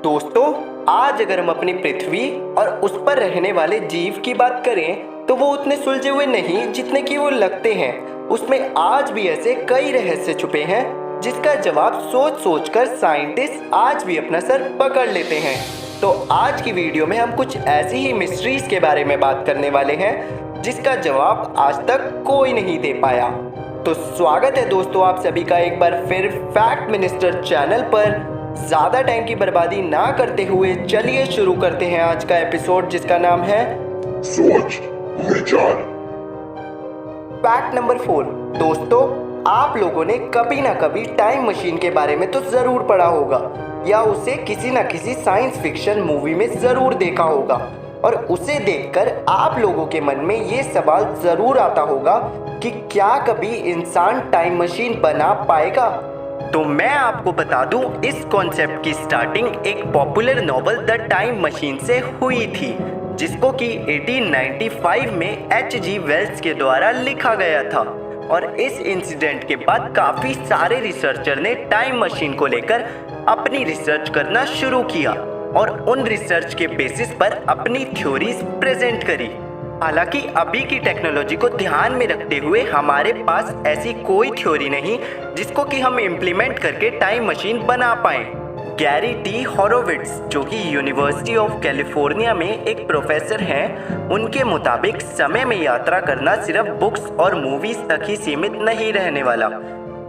दोस्तों, आज अगर हम अपनी पृथ्वी और उस पर रहने वाले जीव की बात करें तो वो उतने सुलझे हुए नहीं जितने कि वो लगते हैं। उसमें आज भी ऐसे कई रहस्य छुपे हैं जिसका जवाब सोच सोच कर साइंटिस्ट आज भी अपना सर पकड़ लेते हैं। तो आज की वीडियो में हम कुछ ऐसी ही मिस्ट्रीज के बारे में बात करने वाले हैं जिसका जवाब आज तक कोई नहीं दे पाया। तो स्वागत है दोस्तों आप सभी का एक बार फिर फैक्ट मिनिस्टर चैनल पर। ज्यादा टाइम की बर्बादी ना करते हुए चलिए शुरू करते हैं आज का एपिसोड जिसका नाम है सोच विचार। Fact number 4। दोस्तों, आप लोगों ने कभी ना कभी टाइम मशीन के बारे में तो जरूर पढ़ा होगा या उसे किसी ना किसी साइंस फिक्शन मूवी में जरूर देखा होगा और उसे देखकर आप लोगों के मन में ये सवाल जरूर आता होगा कि क्या कभी इंसान टाइम मशीन बना पाएगा। तो मैं आपको बता दूं, इस कॉन्सेप्ट की स्टार्टिंग एक popular novel the time machine से हुई थी जिसको कि 1895 में H.G. वेल्स के द्वारा लिखा गया था। और इस इंसिडेंट के बाद काफ़ी सारे रिसर्चर ने टाइम मशीन को लेकर अपनी रिसर्च करना शुरू किया और उन रिसर्च के बेसिस पर अपनी थ्योरीज प्रेजेंट करी। हालांकि अभी की टेक्नोलॉजी को ध्यान में रखते हुए हमारे पास ऐसी कोई थ्योरी नहीं जिसको कि हम इम्प्लीमेंट करके टाइम मशीन बना पाएं। गैरी टी हॉरोविट्ज, जो कि यूनिवर्सिटी ऑफ कैलिफोर्निया में एक प्रोफेसर हैं, उनके मुताबिक समय में यात्रा करना सिर्फ बुक्स और मूवीज तक ही सीमित नहीं रहने वाला,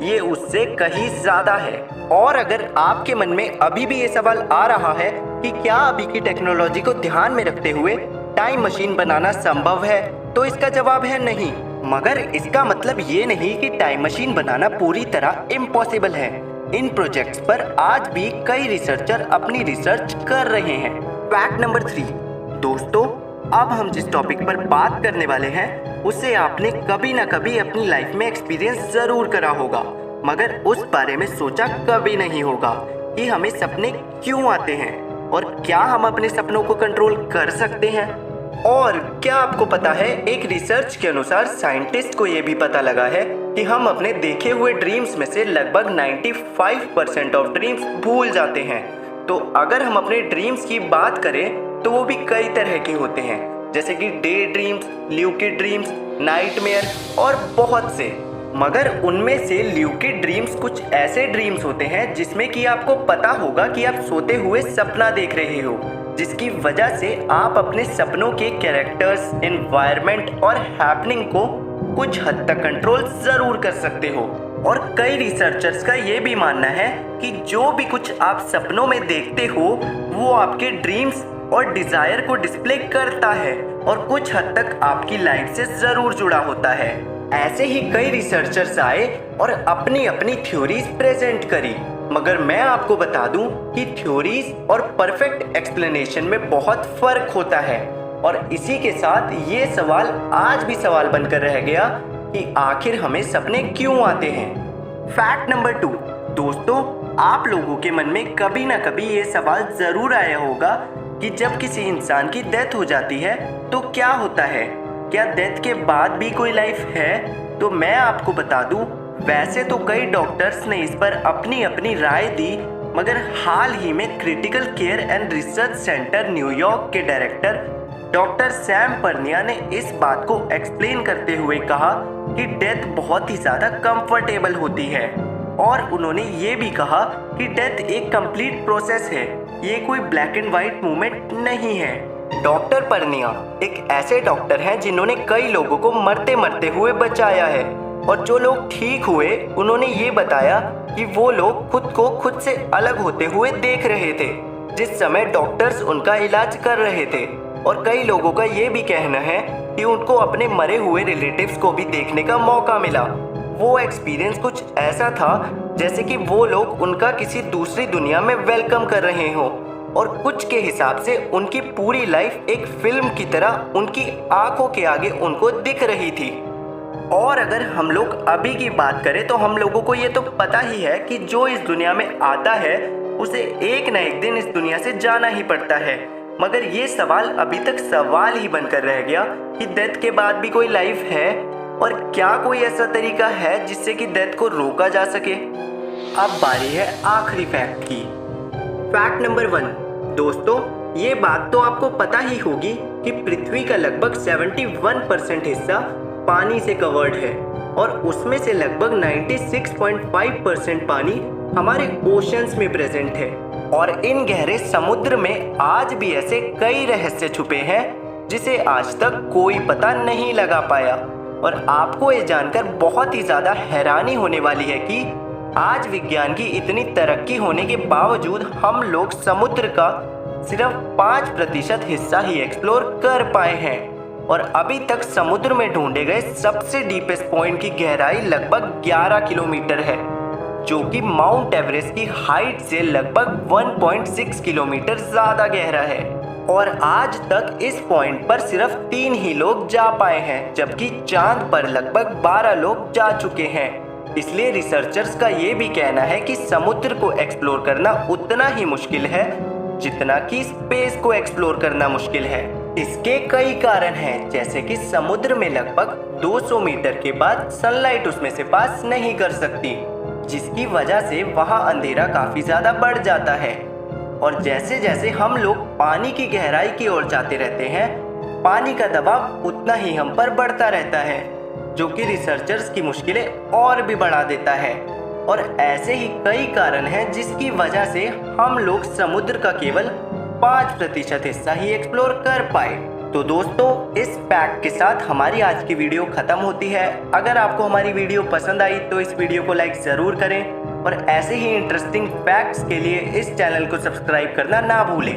ये उससे कहीं ज्यादा है। और अगर आपके मन में अभी भी ये सवाल आ रहा है कि क्या अभी की टेक्नोलॉजी को ध्यान में रखते हुए टाइम मशीन बनाना संभव है, तो इसका जवाब है नहीं। मगर इसका मतलब ये नहीं कि टाइम मशीन बनाना पूरी तरह इम्पॉसिबल है। इन प्रोजेक्ट्स पर आज भी कई रिसर्चर अपनी रिसर्च कर रहे हैं। Fact number 3। दोस्तों, अब हम जिस टॉपिक पर बात करने वाले हैं उसे आपने कभी ना कभी अपनी लाइफ में एक्सपीरियंस जरूर करा होगा, मगर उस बारे में सोचा कभी नहीं होगा कि हमें सपने क्यों आते हैं और क्या हम अपने सपनों को कंट्रोल कर सकते हैं। और क्या आपको पता है, एक रिसर्च के अनुसार साइंटिस्ट को यह भी पता लगा है कि हम अपने देखे हुए ड्रीम्स में से लगभग 95% ऑफ ड्रीम्स भूल जाते हैं। तो अगर हम अपने ड्रीम्स की बात करें तो वो भी कई तरह के होते हैं, जैसे कि day dreams, lucid dreams, nightmare और बहुत से। मगर उनमें से ल्यूसिड ड्रीम्स कुछ ऐसे ड्रीम्स होते हैं जिसमें कि आपको पता होगा कि आप सोते हुए सपना देख रहे हो, जिसकी वजह से आप अपने सपनों के कैरेक्टर्स, एनवायरनमेंट और हैपनिंग को कुछ हद तक कंट्रोल जरूर कर सकते हो। और कई रिसर्चर्स का ये भी मानना है कि जो भी कुछ आप सपनों में देखते हो वो आपके ड्रीम्स और डिजायर को डिस्प्ले करता है और कुछ हद तक आपकी लाइफ से जरूर जुड़ा होता है। ऐसे ही कई रिसर्चर्स आए और अपनी अपनी थ्योरीज प्रेजेंट करी, मगर मैं आपको बता दूं कि थ्योरीज और परफेक्ट एक्सप्लेनेशन में बहुत फर्क होता है। और इसी के साथ ये सवाल आज भी सवाल बनकर रह गया कि आखिर हमें सपने क्यों आते हैं। Fact number 2। दोस्तों, आप लोगों के मन में कभी ना कभी ये सवाल जरूर आया होगा कि जब किसी इंसान की डेथ हो जाती है तो क्या होता है, क्या डेथ के बाद भी कोई लाइफ है। तो मैं आपको बता दूं, वैसे तो कई डॉक्टर्स ने इस पर अपनी अपनी राय दी, मगर हाल ही में critical care and research centre New York के डायरेक्टर डॉक्टर सैम पर्निया ने इस बात को एक्सप्लेन करते हुए कहा कि डेथ बहुत ही ज़्यादा कंफर्टेबल होती है। और उन्होंने ये भी कहा कि डेथ एक कंप्लीट प्रोसेस है, ये कोई ब्लैक एंड वाइट मूवमेंट नहीं है। डॉक्टर पर्निया एक ऐसे डॉक्टर हैं जिन्होंने कई लोगों को मरते मरते हुए बचाया है, और जो लोग ठीक हुए उन्होंने ये बताया कि वो लोग खुद को खुद से अलग होते हुए देख रहे थे जिस समय डॉक्टर्स उनका इलाज कर रहे थे। और कई लोगों का ये भी कहना है कि उनको अपने मरे हुए रिलेटिव्स को भी देखने का मौका मिला। वो एक्सपीरियंस कुछ ऐसा था जैसे कि वो लोग उनका किसी दूसरी दुनिया में वेलकम कर रहे हों, और कुछ के हिसाब से उनकी पूरी लाइफ एक फिल्म की तरह उनकी आंखों के आगे उनको दिख रही थी। और अगर हम लोग अभी की बात करें तो हम लोगों को ये तो पता ही है कि जो इस दुनिया में आता है उसे एक न एक दिन इस दुनिया से जाना ही पड़ता है। मगर ये सवाल अभी तक सवाल ही बनकर रह गया कि डेथ के बाद भी कोई लाइफ है, और क्या कोई ऐसा तरीका है जिससे कि डेथ को रोका जा सके। अब बारी है आखिरी फैक्ट की। Fact number 1। दोस्तों, ये बात तो आपको पता ही होगी कि पृथ्वी का लगभग 71% हिस्सा पानी से कवर्ड है और उसमें से लगभग 96.5% पानी हमारे ओशंस में प्रेजेंट है। और इन गहरे समुद्र में आज भी ऐसे कई रहस्य छुपे हैं जिसे आज तक कोई पता नहीं लगा पाया। और आपको ये जानकर बहुत ही ज़्यादा हैरानी होने वाली है कि आज विज्ञान की इतनी तरक्की होने के बावजूद हम लोग समुद्र का सिर्फ 5% हिस्सा ही एक्सप्लोर कर पाए हैं। और अभी तक समुद्र में ढूंढे गए सबसे डीपेस्ट पॉइंट की गहराई लगभग 11 किलोमीटर है, जो कि माउंट एवरेस्ट की हाइट से लगभग 1.6 किलोमीटर ज़्यादा गहरा है। और आज तक इस पॉइंट पर सिर्फ 3 ही लोग जा पाए हैं, जबकि चांद पर लगभग 12 लोग जा चुके हैं। इसलिए रिसर्चर्स का ये भी कहना है कि समुद्र को एक्सप्लोर करना उतना ही मुश्किल है जितना कि स्पेस को एक्सप्लोर करना मुश्किल है। इसके कई कारण हैं, जैसे कि समुद्र में लगभग 200 मीटर के बाद सनलाइट उसमें से पास नहीं कर सकती, जिसकी वजह से वहाँ अंधेरा काफी ज्यादा बढ़ जाता है। और जैसे जैसे हम लोग पानी की गहराई की ओर जाते रहते हैं, पानी का दबाव उतना ही हम पर बढ़ता रहता है, जो कि रिसर्चर्स की मुश्किलें और भी बढ़ा देता है। और ऐसे ही कई कारण हैं जिसकी वजह से हम लोग समुद्र का केवल 5% हिस्सा ही एक्सप्लोर कर पाए। तो दोस्तों, इस फैक्ट के साथ हमारी आज की वीडियो खत्म होती है। अगर आपको हमारी वीडियो पसंद आई तो इस वीडियो को लाइक ज़रूर करें और ऐसे ही इंटरेस्टिंग फैक्ट्स के लिए इस चैनल को सब्सक्राइब करना ना भूलें।